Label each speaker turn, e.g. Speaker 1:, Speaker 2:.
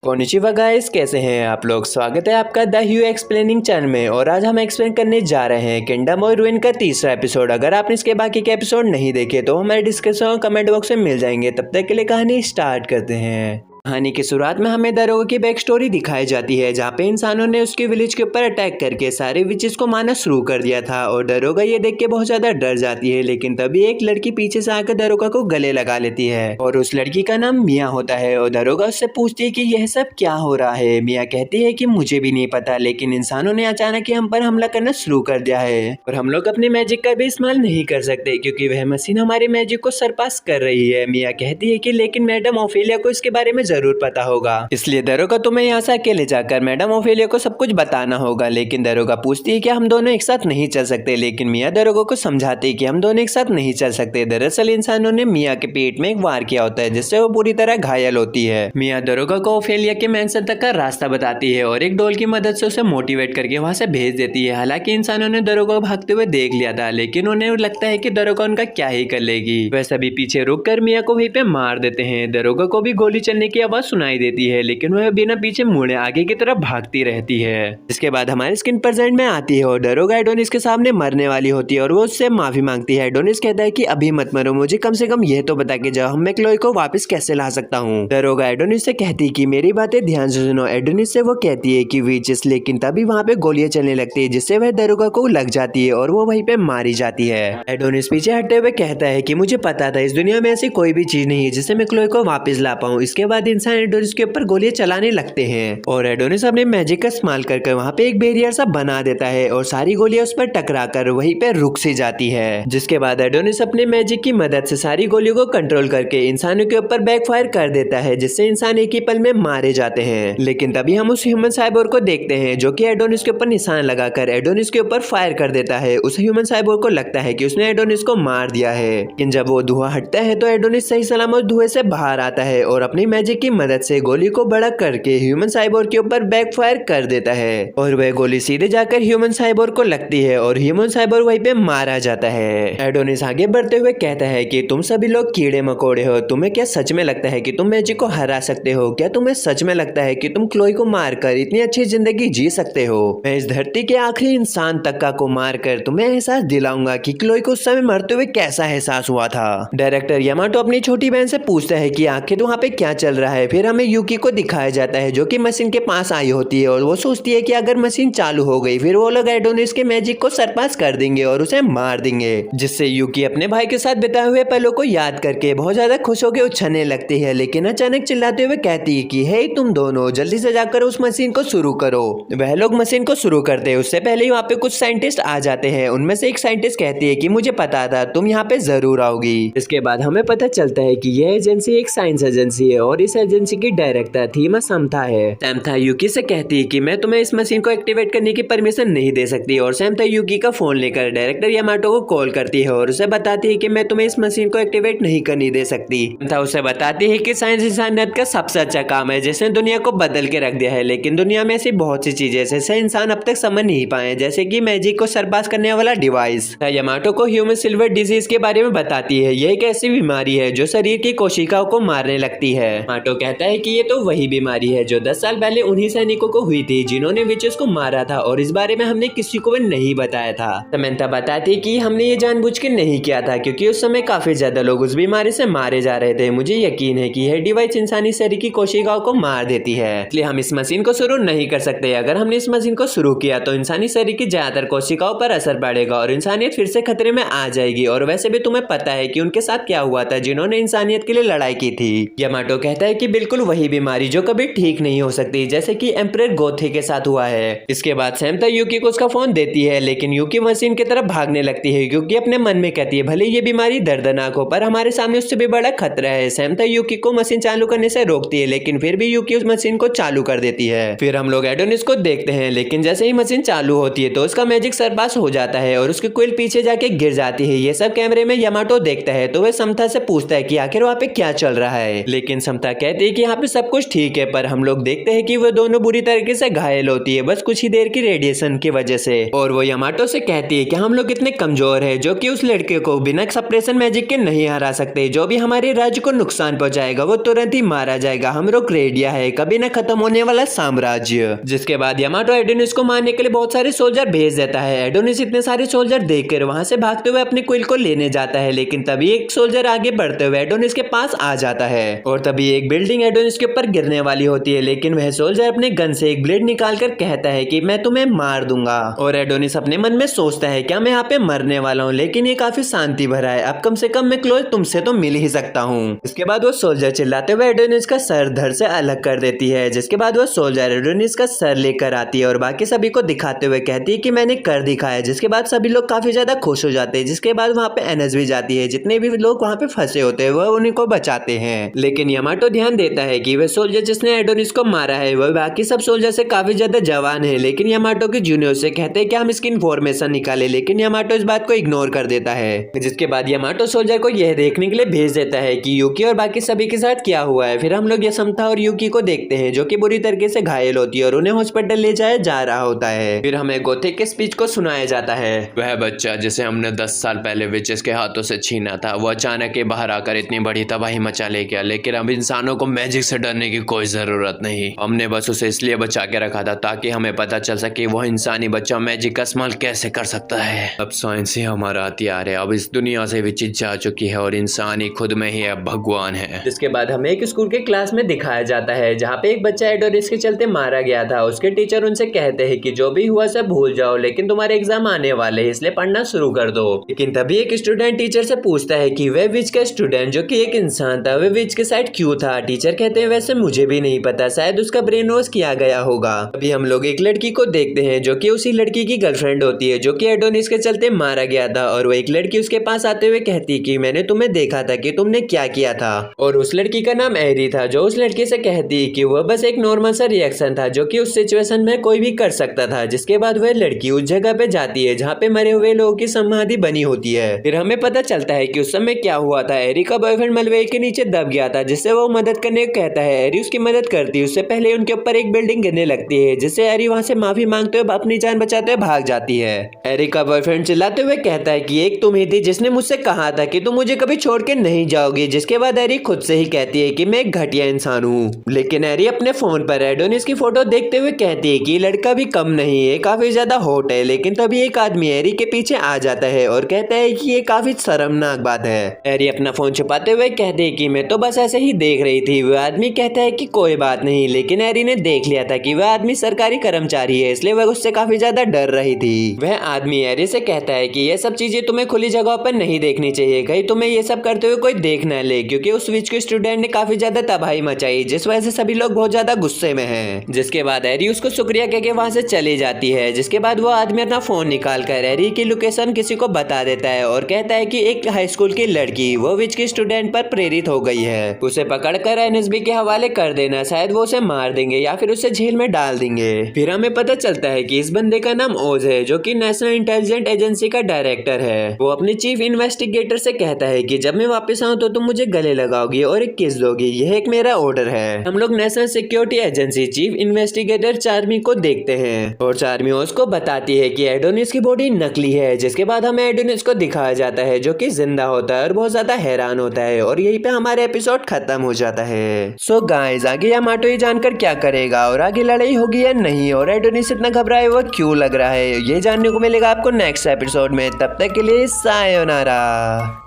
Speaker 1: Konnichiwa guys, कैसे हैं आप लोग। स्वागत है आपका द ह्यू एक्सप्लेनिंग चैनल में। और आज हम एक्सप्लेन करने जा रहे हैं किंगडम ऑफ रुइन का तीसरा एपिसोड। अगर आपने इसके बाकी के एपिसोड नहीं देखे तो हमारे डिस्क्रिप्शन और कमेंट बॉक्स में मिल जाएंगे। तब तक के लिए कहानी स्टार्ट करते हैं। कहानी की शुरुआत में हमें दरोगा की बैक स्टोरी दिखाई जाती है, जहाँ पे इंसानों ने उसके विलेज के ऊपर अटैक करके सारे विचेस को मारना शुरू कर दिया था। और दरोगा ये देख के बहुत ज्यादा डर जाती है, लेकिन तभी एक लड़की पीछे से आकर दरोगा को गले लगा लेती है। और उस लड़की का नाम मिया होता है। और दरोगा उससे पूछती है कि यह सब क्या हो रहा है। मिया कहती है कि मुझे भी नहीं पता, लेकिन इंसानों ने अचानक ही हम पर हमला करना शुरू कर दिया है और हम लोग अपने मैजिक का भी इस्तेमाल नहीं कर सकते, क्योंकि वह मशीन हमारे मैजिक को सरपास कर रही है। मिया कहती है कि लेकिन मैडम ओफेलिया को इसके बारे में जरूर पता होगा, इसलिए दरोगा तुम्हें यहाँ से अकेले जाकर मैडम ओफेलिया को सब कुछ बताना होगा। लेकिन दरोगा पूछती है कि हम दोनों एक साथ नहीं चल सकते, लेकिन मिया दरोगा को समझाती है कि हम दोनों एक साथ नहीं चल सकते। दरअसल इंसानों ने मिया के पेट में एक वार किया होता है, जिससे वो पूरी तरह घायल होती है। मिया दरोगा को ओफेलिया के मैंशन तक का रास्ता बताती है और एक डॉल की मदद से उसे मोटिवेट करके वहाँ से भेज देती है। हालांकि इंसानों ने दरोगा को भागते हुए देख लिया था, लेकिन उन्हें लगता है कि दरोगा उनका क्या ही कर लेगी। वह सभी पीछे रुक कर मिया को वहीं पे मार देते हैं। दरोगा को भी गोली चलने की आवाज सुनाई देती है, लेकिन वह बिना पीछे मुड़े आगे की तरफ भागती रहती है। इसके बाद हमारी स्क्रीन प्रेजेंट में आती है और दरोगा एडोनिस के सामने मरने वाली होती है और वो उससे माफी मांगती है। एडोनिस कहता है कि अभी मत मरो, मुझे कम से कम यह तो बता के जाओ मैं क्लोई को वापस कैसे ला सकता हूँ। दरोगा एडोनिस से कहती है कि मेरी बातें ध्यान से सुनो। एडोनिस से वो कहती है कि वीचिस, लेकिन तभी वहाँ पे गोलियां चलने लगती है, जिससे वह दरोगा को लग जाती है और वो वहीं पे मारी जाती है। एडोनिस पीछे हटते हुए कहता है कि मुझे पता था इस दुनिया में ऐसी कोई भी चीज नहीं है जिससे मैं क्लोई को वापस ला पाऊँ। इसके बाद इंसान एडोनिस के ऊपर गोलियां चलाने लगते हैं और एडोनिस अपने मैजिक का इस्तेमाल करके वहाँ पे एक बैरियर सा बना देता है और सारी गोलियां उस पर टकराकर वहीं पे रुक सी जाती है। जिसके बाद एडोनिस अपने मैजिक की मदद से सारी गोलियों को कंट्रोल करके इंसानों के ऊपर बैकफायर कर देता है, जिससे इंसान एक ही पल में मारे जाते हैं। लेकिन तभी हम उस ह्यूमन साइबोर को देखते हैं जो कि एडोनिस के ऊपर निशान लगाकर एडोनिस के ऊपर फायर कर देता है। उस ह्यूमन साइबोर को लगता है कि उसने एडोनिस को मार दिया है, लेकिन जब वो धुआं हटता है तो एडोनिस सही सलामत धुएं से बाहर आता है और अपनी मैजिक की मदद से गोली को बड़ा करके ह्यूमन साइबोर के ऊपर बैकफायर कर देता है और वह गोली सीधे जाकर ह्यूमन साइबोर को लगती है और ह्यूमन साइबोर वहीं पे मारा जाता है। एडोनिस आगे बढ़ते हुए कहता है कि तुम सभी लोग कीड़े मकोड़े हो, तुम्हें क्या सच में लगता है कि तुम मैजिक को हरा सकते हो? क्या तुम्हें सच में लगता है कि तुम क्लोई को मारकर इतनी अच्छी जिंदगी जी सकते हो? मैं इस धरती के आखिरी इंसान तक का को मारकर तुम्हें एहसास दिलाऊंगा कि क्लोई को उस समय मरते हुए कैसा एहसास हुआ था। डायरेक्टर यामाटो अपनी छोटी बहन से पूछता है कि आखिर वहाँ पे क्या चल रहा है। फिर हमें यूकी को दिखाया जाता है जो कि मशीन के पास आई होती है और वो सोचती है कि अगर मशीन चालू हो गई फिर वो लोग एडोनिस के मैजिक को सरपास कर देंगे और उसे मार देंगे, जिससे यूकी अपने भाई के साथ बिताए हुए पलों को याद करके बहुत ज्यादा खुश होकर उछलने लगती है। लेकिन अचानक चिल्लाते हुए कहती है कि हे तुम दोनों जल्दी से जाकर उस मशीन को शुरू करो। वह लोग मशीन को शुरू करते हैं, उससे पहले ही वहाँ पे कुछ साइंटिस्ट आ जाते हैं। उनमें से एक साइंटिस्ट कहती है कि मुझे पता था तुम यहाँ पे जरूर आओगी। इसके बाद हमें पता चलता है कि यह एजेंसी एक साइंस एजेंसी है और इस एजेंसी की डायरेक्टर थीमा समथा है। समथा यूकी से कहती है कि मैं तुम्हें इस मशीन को एक्टिवेट करने की परमिशन नहीं दे सकती और समथा यूकी का फोन लेकर डायरेक्टर यामाटो को कॉल करती है और उसे बताती है कि मैं तुम्हें इस मशीन को एक्टिवेट नहीं करने दे सकती। समथा उसे बताती है कि साइंस इंसानियत का सबसे अच्छा काम है जिसने दुनिया को बदल के रख दिया है, लेकिन दुनिया में ऐसी बहुत सी चीजें जैसे इंसान अब तक समझ नहीं पाए, जैसे कि मैजिक को सरपास करने वाला डिवाइस। यामाटो को ह्यूमन सिल्वर डिजीज के बारे में बताती है। यह एक ऐसी बीमारी है जो शरीर की कोशिकाओं को मारने लगती है। यामाटो कहता है कि ये तो वही बीमारी है जो 10 साल पहले उन्हीं सैनिकों को हुई थी जिन्होंने विचेस को मारा था और इस बारे में हमने किसी को भी नहीं बताया था। समंथा बताती है कि हमने ये जानबूझ के नहीं किया था, क्योंकि उस समय काफी ज्यादा लोग उस बीमारी से मारे जा रहे थे। मुझे यकीन है कि यह डिवाइस इंसानी शरीर की कोशिकाओं को मार देती है, इसलिए हम इस मशीन को शुरू नहीं कर सकते। अगर हमने इस मशीन को शुरू किया तो इंसानी शरीर की ज्यादातर कोशिकाओं पर असर पड़ेगा और इंसानियत फिर से खतरे में आ जाएगी। और वैसे भी तुम्हें पता है कि उनके साथ क्या हुआ था जिन्होंने इंसानियत के लिए लड़ाई की थी। यामाटो कहता है कि बिल्कुल वही बीमारी जो कभी ठीक नहीं हो सकती, जैसे कि एम्परर गोथे के साथ हुआ है। इसके बाद समथा यूकी को उसका फोन देती है, लेकिन यूकी मशीन की तरफ भागने लगती है क्योंकि अपने मन में कहती है भले ये बीमारी दर्दनाक हो पर हमारे सामने उससे भी बड़ा खतरा है। समथा यूकी को मशीन चालू करने से रोकती है, लेकिन फिर भी यूकी उस मशीन को चालू कर देती है। फिर हम लोग एडोनिस को देखते हैं, लेकिन जैसे ही मशीन चालू होती है तो उसका मैजिक सरपास हो जाता है और उसकी कोयल पीछे जाके गिर जाती है। ये सब कैमरे में यामाटो देखता है तो वह समथा से पूछता है कि आखिर वहाँ पे क्या चल रहा है, लेकिन समथा कहती है कि यहाँ पे सब कुछ ठीक है, पर हम लोग देखते हैं कि वो दोनों बुरी तरीके से घायल होती है, बस कुछ ही देर की रेडिएशन की वजह से। और वो यामाटो से कहती है कि हम लोग इतने कमजोर है जो कि उस लड़के को बिना सप्रेशन मैजिक के नहीं हरा सकते। जो भी हमारे राज्य को नुकसान पहुंचाएगा वो तुरंत ही मारा जाएगा। हम लोग रेडिया है, कभी न खत्म होने वाला साम्राज्य। जिसके बाद यामाटो एडोनिस को मारने के लिए बहुत सारे सोल्जर भेज देता है। एडोनिस इतने सारे सोल्जर देखकर वहां से भागते हुए अपने क्विल को लेने जाता है, लेकिन तभी एक सोल्जर आगे बढ़ते हुए एडोनिस के पास आ जाता है और तभी एक बिल्डिंग एडोनिस के ऊपर गिरने वाली होती है, लेकिन वह सोल्जर अपने गन से एक ब्लेड निकालकर कहता है कि मैं तुम्हें मार दूंगा। और एडोनिस अपने मन में सोचता है क्या मैं यहाँ पे मरने वाला हूँ, लेकिन ये काफी शांति भरा है, अब कम से कम मैं क्लोज तुमसे तो मिल ही सकता हूँ। इसके बाद वो सोल्जर चिल्लाते हुए एडोनिस का सर धड़ से अलग कर देती है। जिसके बाद वो सोल्जर एडोनिस का सर लेकर आती है और बाकी सभी को दिखाते हुए कहती है कि मैंने कर दिखाया। जिसके बाद सभी लोग काफी ज्यादा खुश हो जाते हैं। जिसके बाद वहाँ पे एनएस भी जाती है, जितने भी लोग वहाँ पे फंसे होते हैं वह उन्हीं को बचाते हैं। लेकिन यामाटो ध्यान देता है कि वह सोल्जर जिसने एडोनिस को मारा है वह बाकी सब सोल्जर से काफी ज्यादा जवान है। लेकिन यामाटो के जूनियर से कहते हैं कि हम इसकी इन्फॉर्मेशन निकाले, लेकिन यामाटो इस बात को इग्नोर कर देता है। जिसके बाद यामाटो सोल्जर को यह देखने के लिए भेज देता है कि यूकी और बाकी सभी के साथ क्या हुआ है। फिर हम लोग यसमता और यूकी को देखते हैं जो कि बुरी तरीके से घायल होती है और उन्हें हॉस्पिटल ले जाया जा रहा होता है। फिर हमें गोथिक के स्पीच को सुनाया जाता है।
Speaker 2: वह बच्चा जिसे हमने 10 साल पहले विचेस के हाथों से छीना था, वो अचानक ही बाहर आकर इतनी बड़ी तबाही मचा ले गया। लेकिन अब इंसानों को मैजिक से डरने की कोई जरूरत नहीं। हमने बस उसे इसलिए बचा के रखा था ताकि हमें पता चल सके वो इंसानी बच्चा मैजिक का इस्तेमाल कैसे कर सकता है। अब साइंस ही हमारा हथियार है। अब इस दुनिया से विचित जा चुकी है और इंसान ही खुद में ही अब भगवान है।
Speaker 1: जिसके बाद हमें एक स्कूल के क्लास में दिखाया जाता है जहाँ पे एक बच्चा एडोनिस के चलते मारा गया था। उसके टीचर उनसे कहते हैं कि जो भी हुआ सब भूल जाओ, लेकिन तुम्हारे एग्जाम आने वाले हैं इसलिए पढ़ना शुरू कर दो। लेकिन तभी एक स्टूडेंट टीचर से पूछता है कि वह विच का स्टूडेंट जो कि एक इंसान था वह विच के साइड क्यों था। टीचर कहते हैं वैसे मुझे भी नहीं पता, शायद उसका ब्रेन वॉश किया गया होगा। अभी हम लोग एक लड़की को देखते हैं जो कि उसी लड़की की गर्लफ्रेंड होती है जो कि एडोनिस के चलते मारा गया था। और वो एक लड़की उसके पास आते हुए कहती कि मैंने तुम्हें देखा था कि तुमने क्या किया था। और उस लड़की का नाम एरी था जो उस लड़की से कहती कि वह बस एक नॉर्मल सा रिएक्शन था जो कि उस सिचुएशन में कोई भी कर सकता था। जिसके बाद वह लड़की उस जगह पे जाती है जहाँ पे मरे हुए लोगों की समाधि बनी होती है। फिर हमें पता चलता है कि उस समय क्या हुआ था। एरी का बॉयफ्रेंड मलबे के नीचे दब गया था जिससे वो मदद करने को कहता है। एरी उसकी मदद करती है। उससे पहले उनके ऊपर एक बिल्डिंग गिरने लगती है जिससे एरी वहां से माफी मांगते हुए अपनी जान बचाते हुए भाग जाती है। एरी का बॉयफ्रेंड चिल्लाते हुए कहता है कि एक तुम ही थी जिसने मुझसे कहा था कि तुम मुझे कभी छोड़ के नहीं जाओगी। जिसके बाद एरी खुद से ही कहती है कि मैं एक घटिया इंसान हूँ। लेकिन एरी अपने फोन पर एडोनिस की फोटो देखते हुए कहती है कि लड़का भी कम नहीं है, काफी ज्यादा हॉट है। लेकिन तभी एक आदमी एरी के पीछे आ जाता है और कहता है कि ये काफी शर्मनाक बात है। एरी अपना फोन छुपाते हुए कहते हैं कि मैं तो बस ऐसे ही देख रही थी। वह आदमी कहता है कि कोई बात नहीं, लेकिन एरी ने देख लिया था कि वह आदमी सरकारी कर्मचारी है इसलिए वह उससे काफी ज्यादा डर रही थी। वह आदमी एरी से कहता है कि ये सब चीजें तुम्हें खुली जगह पर नहीं देखनी चाहिए, कहीं तुम्हें ये सब करते हुए कोई देख न ले, क्योंकि उस विच के स्टूडेंट ने काफी ज्यादा तबाही मचाई जिस वजह से सभी लोग बहुत ज्यादा गुस्से में हैं। जिसके बाद एरी उसको शुक्रिया कहके वहां से चली जाती है। जिसके बाद वो आदमी अपना फोन निकाल कर एरी की लोकेशन किसी को बता देता है और कहता है कि एक हाई स्कूल की लड़की वो विच के स्टूडेंट पर प्रेरित हो गई है, उसे पकड़कर एनएसबी के हवाले कर देना, शायद वो उसे मार देंगे या फिर उसे जेल में डाल देंगे। फिर हमें पता चलता है कि इस बंदे का नाम ओज है जो कि नेशनल इंटेलिजेंस एजेंसी का डायरेक्टर है। वो अपने चीफ इन्वेस्टिगेटर से कहता है कि जब मैं वापस आऊं तो तुम मुझे गले लगाओगी और एक किस दोगी, यह एक मेरा ऑर्डर है। हम लोग national security agency chief investigator Charmi को देखते हैं और चार्मी ओज को बताती है कि एडोनिस की बॉडी नकली है। जिसके बाद हमें एडोनिस को दिखाया जाता है जो कि जिंदा होता है और बहुत ज्यादा हैरान होता है और यहीं पे हमारा एपिसोड खत्म हो जाता है। सो गाइस आगे यामाटो ये जानकर क्या करेगा और आगे लड़ाई होगी या नहीं और एडोनिस इतना घबराए हुआ क्यों लग रहा है, ये जानने को मिलेगा आपको नेक्स्ट एपिसोड में। तब तक के लिए सायोनारा।